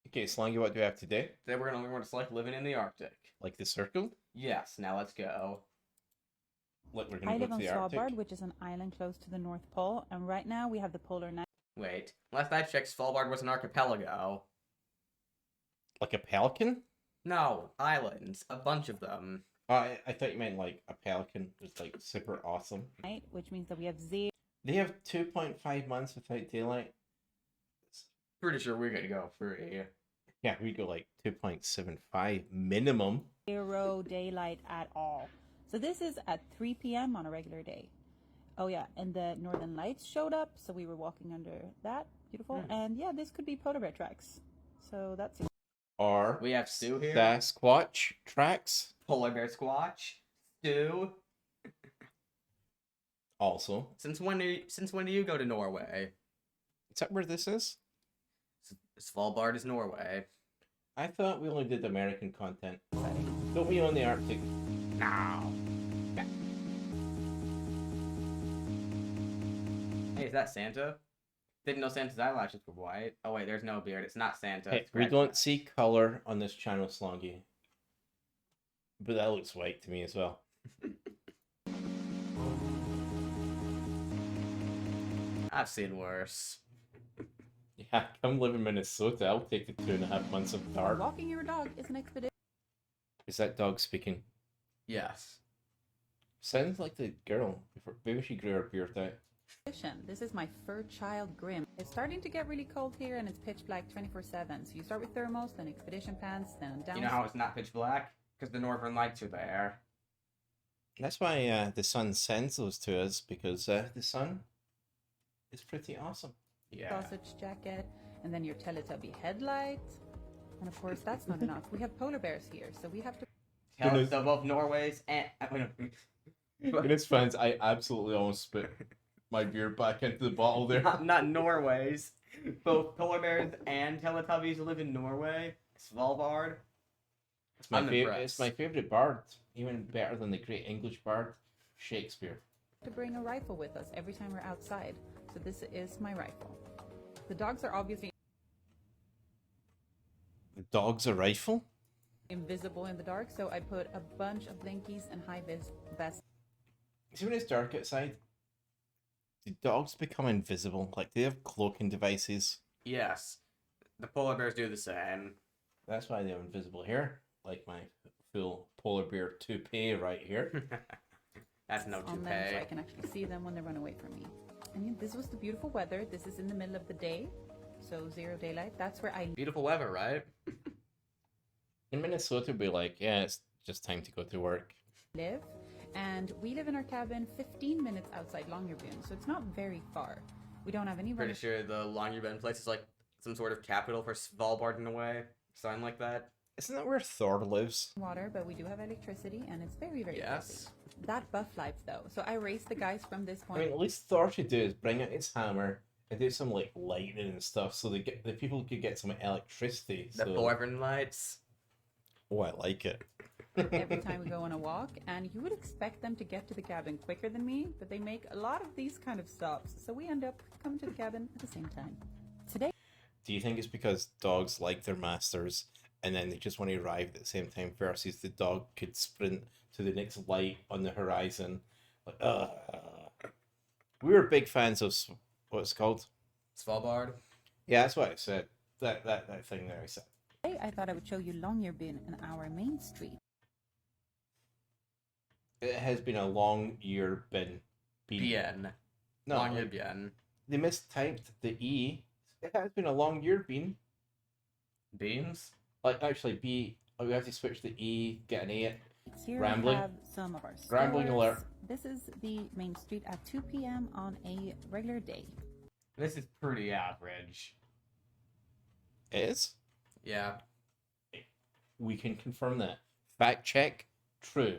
Okay, Slongi, what do we have today? Today we're gonna learn what it's like living in the Arctic. Like the circle? Yes, now let's go. Like we're I gonna go live to on the Svalbard, Arctic? which is an island close to the North Pole, and right now we have the polar night. Wait, last I checked, Svalbard was an archipelago. Like a pelican? No, islands, a bunch of them. Oh, I thought you meant like a pelican was like super awesome. Night, which means that we have zero They have 2.5 months without daylight. Pretty sure we're gonna go free. Yeah, we go like 2.75 minimum. daylight at all. So this is at 3 p.m. on a regular day. Oh yeah, and the Northern Lights showed up, so we were walking under that. Beautiful. And yeah, this could be polar bear tracks. So that's Or We have Stew here. Sasquatch tracks. Polar bear squatch. Stew. Also. Since when do you go to Norway? Is that where this is? Svalbard is Norway. I thought we only did American content. Don't we own the Arctic? No. Hey, is that Santa? Didn't know Santa's eyelashes were white. Oh wait, there's no beard. It's not Santa. Hey, It's we Grandpa. don't see color on this channel, Slongi. But that looks white to me as well. I've seen worse. Yeah, come live in Minnesota. I'll take the 2.5 months of dark. walking your dog is an expedition. Is that dog speaking? Yes. Sounds like the girl. Maybe she grew her beard out. This is my fur child Grim. It's starting to get really cold here and it's pitch black 24/7. So you start with thermals, then expedition pants, then down. You know how it's not pitch black? Because the northern lights are there. That's why the sun sends those to us, because the sun is pretty awesome. Yeah. sausage jacket, and then your Teletubby headlight. And of course, that's not enough. We have polar bears here, so we have to. Tell us above Norway's and And it's fans, I absolutely almost spit my beer back into the bottle there. not Norway's. Both polar bears and Teletubbies live in Norway. Svalbard. It's my I'm favorite. impressed. It's my favorite bard. Even better than the great English bard, Shakespeare. To bring a rifle with us every time we're outside. So this is my rifle. The dogs are obviously The dog's a rifle. invisible in the dark, so I put a bunch of blinkies and high-vis vests. See, when it's dark outside, do dogs become invisible? Like, they have cloaking devices. Yes. The polar bears do the same. That's why they're invisible here. Like my full polar bear toupee right here. That's no on them, so I toupee. can actually see them when they run away from me. I mean, this was the beautiful weather. This is in the middle of the day, so zero daylight. That's where I Beautiful weather, right? In Minnesota, we'd be like, yeah, it's just time to go to work. live. And we live in our cabin 15 minutes outside Longyearbyen, so it's not very far. We don't have any Pretty running sure the Longyearbyen place is like some sort of capital for Svalbard in a way. Something like that. Isn't that where Thor lives? water, but we do have electricity, and it's very, very Yes. cozy. That buff life, though. So I raced the guys from this I point. mean, at least Thor should do is bring out his hammer and do some like lightning and stuff, so the people could get some electricity. The So... northern lights. Oh, I like it. every time we go on a walk, and you would expect them to get to the cabin quicker than me, but they make a lot of these kind of stops, so we end up coming to the cabin at the same time. Today, Do you think it's because dogs like their masters and then they just want to arrive at the same time versus the dog could sprint to the next light on the horizon? Like, we were big fans of what's it called? Svalbard. Yeah, that's what I said. That thing there I said. I thought I would show you Longyearbyen and our main street. It has been a long year been. Bien. No, Longyearbyen. they mistyped the E. It has been a long year been. Beans? Like, actually, B. Oh, we have to switch the E, get an A. Here Rambling. we have some of our stores. Rambling alert. This is the main street at 2 p.m. on a regular day. This is pretty average. It is? Yeah. We can confirm that. Fact check. True.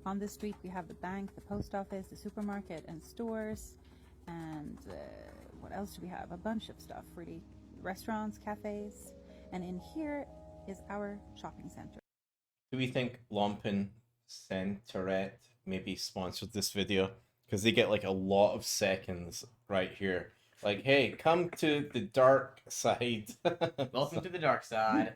On this street, we have the bank, the post office, the supermarket, and stores. And what else do we have? A bunch of stuff, really. Restaurants, cafes. And in here is our shopping center. Do we think Lompen Centeret maybe sponsored this video? Because they get like a lot of seconds right here Like, hey, come to the dark side. Welcome to the dark side.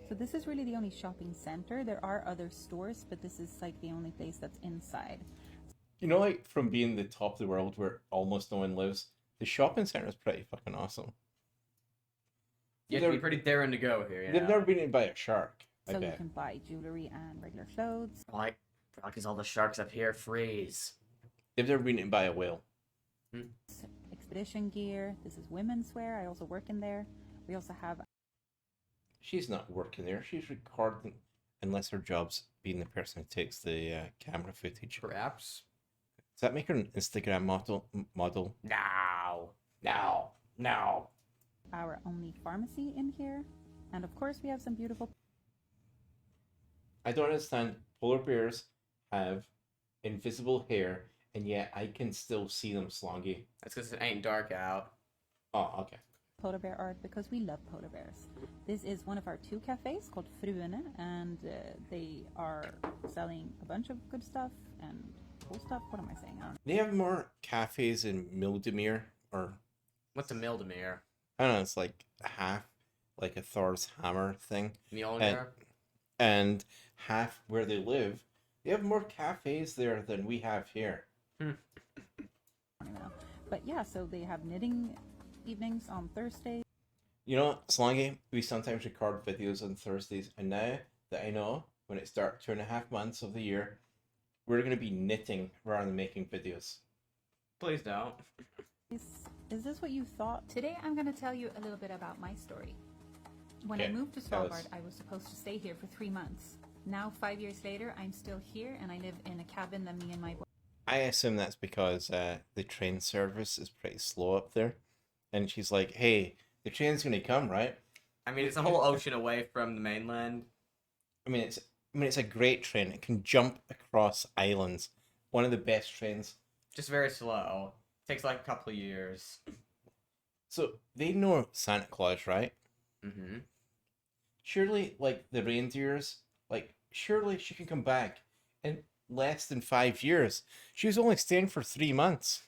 So this is really the only shopping center. There are other stores, but this is like the only place that's inside. You know, like from being the top of the world where almost no one lives, the shopping center is pretty fucking awesome. You have to be pretty daring to go here. You They've know? never been eaten by a shark. I So you bet. can buy jewelry and regular clothes. Like, because all the sharks up here freeze. They've never been eaten by a whale. Expedition gear. This is women's wear. I also work in there. We also have She's not working there. She's recording, unless her job's being the person who takes the camera footage. Perhaps. Does that make her an Instagram model? No. our only pharmacy in here. And of course we have some beautiful I don't understand. Polar bears have invisible hair, and yet I can still see them, Slongi. That's because it ain't dark out. Oh, okay. polar bear art because we love polar bears. This is one of our 2 cafes called Fruene, and they are selling a bunch of good stuff and cool stuff. What am I saying? I don't know. They have more cafes in Mildemir, or What's a Mildemir? I don't know. It's like half like a Thor's hammer thing, Mjolnir? and half where they live. They have more cafes there than we have here. I don't even know. But yeah, so they have knitting evenings on Thursdays. You know, Slongi, we sometimes record videos on Thursdays, and now that I know when it's dark 2.5 months of the year, we're going to be knitting rather than making videos. Please don't. Is this what you thought? Today I'm going to tell you a little bit about my story. When I Okay, moved to tell us. Svalbard, I was supposed to stay here for 3 months. Now, 5 years later, I'm still here and I live in a cabin that me and my boy. I assume that's because the train service is pretty slow up there. And she's like, hey, the train's going to come, right? I mean, it's a whole ocean away from the mainland. I mean, it's a great train. It can jump across islands. One of the best trains. Just very slow. Takes like a couple of years. So they know Santa Claus, right? Mm-hmm. Surely, like the reindeers, like surely she can come back in less than 5 years. She was only staying for 3 months.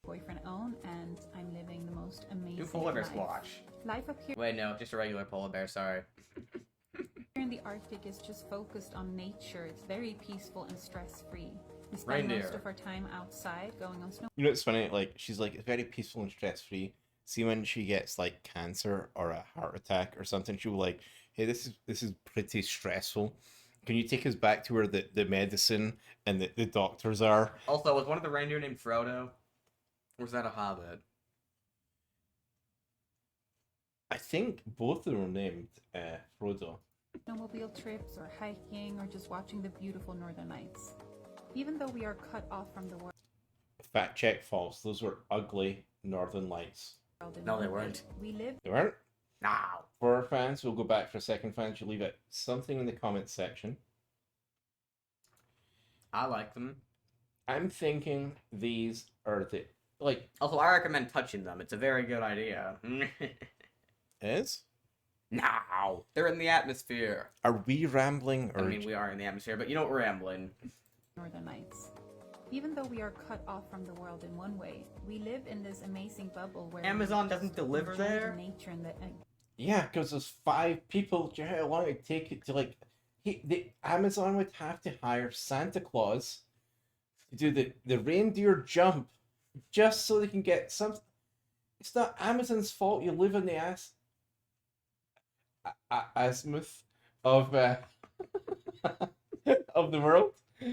Boyfriend own, and I'm living the most amazing Do polar bears life. watch? Life up here Wait, no, just a regular polar bear, sorry. in the Arctic is just focused on nature. It's very peaceful and stress-free. We spend Reindeer. most of our time outside, going on snow. You know, it's funny. Like she's like, it's very peaceful and stress free. See, when she gets like cancer or a heart attack or something, she'll be like, hey, this is pretty stressful. Can you take us back to where the medicine and the doctors are? Also, was one of the reindeer named Frodo? Or was that a hobbit? I think both of them were named Frodo. Snowmobile trips or hiking or just watching the beautiful northern lights. Even though we are cut off from the world Fact check, false. Those were ugly northern lights. in No, they one way, weren't. we live They weren't. No. For our fans, we'll go back for a second. Fans, you leave it something in the comments section. I like them. I'm thinking these are the like Also, I recommend touching them. It's a very good idea. is. No. They're in the atmosphere. Are we rambling I or mean, we are in the atmosphere, but you know what, rambling. northern lights. Even though we are cut off from the world in one way, we live in this amazing bubble where Amazon we doesn't just deliver enjoy the there? nature and the yeah, because there's 5 people. Do you know how long it take it to like? The Amazon would have to hire Santa Claus to do the reindeer jump, just so they can get some. It's not Amazon's fault. You live in the azimuth of of the world. I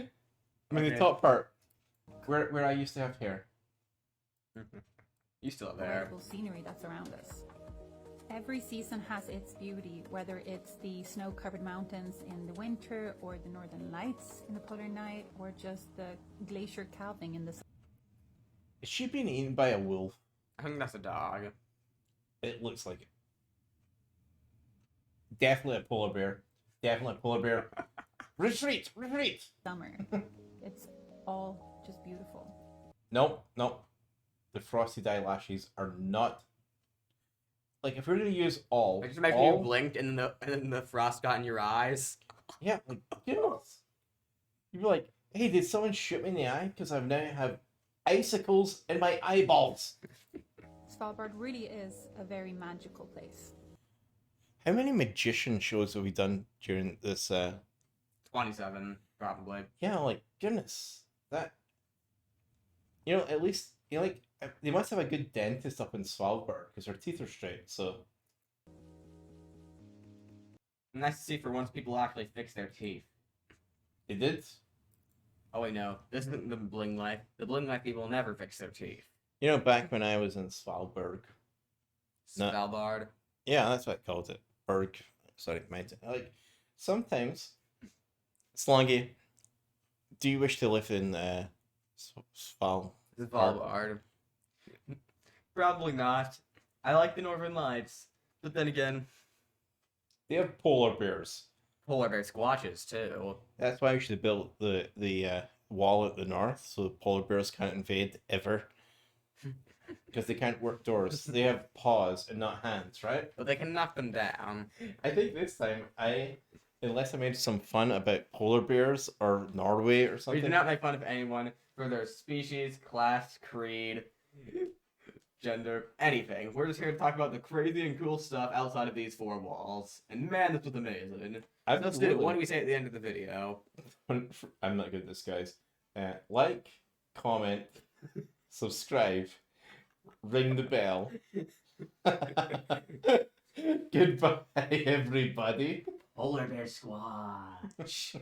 mean, Okay. the top part, where I used to have hair. You still there. beautiful scenery that's around us. Every season has its beauty, whether it's the snow-covered mountains in the winter, or the northern lights in the polar night, or just the glacier calving in the summer. Is she being eaten by a wolf? I think that's a dog. It looks like it. Definitely a polar bear. Definitely a polar bear. Retreat! Retreat! It's all just beautiful. Nope, nope. The frosted eyelashes are not. Like, if we're gonna use all. I just imagine you blinked and then the frost got in your eyes. Yeah, like, you know. You'd be like, hey, did someone shoot me in the eye? Because I've now have icicles in my eyeballs. Svalbard really is a very magical place. How many magician shows have we done during this? 27, probably. Yeah, like goodness, that at least like they must have a good dentist up in Svalbard because her teeth are straight. So Nice to see for once people actually fix their teeth. they did. Oh wait, no, this isn't the Bling life. The Bling life people never fix their teeth. Back when I was in Svalbard. No. Svalbard. Yeah, that's what I called it. Berg. Sorry, meant like sometimes. Slongi, do you wish to live in Svalbard? Svalbard. Probably not. I like the Northern Lights, but then again, They have polar bears. polar bear squatches too. That's why we should build the wall at the north so the polar bears can't invade ever. Because they can't work doors. They have paws and not hands, right? But they can knock them down. I think this time unless I made some fun about polar bears or Norway or We something. do not make fun of anyone for their species, class, creed, gender, anything. We're just here to talk about the crazy and cool stuff outside of these four walls. And man, this was amazing. Let's do it. What do we say at the end of the video? I'm not good at this, guys. Like, comment, subscribe, ring the bell. Goodbye, everybody. Polar bear squatch.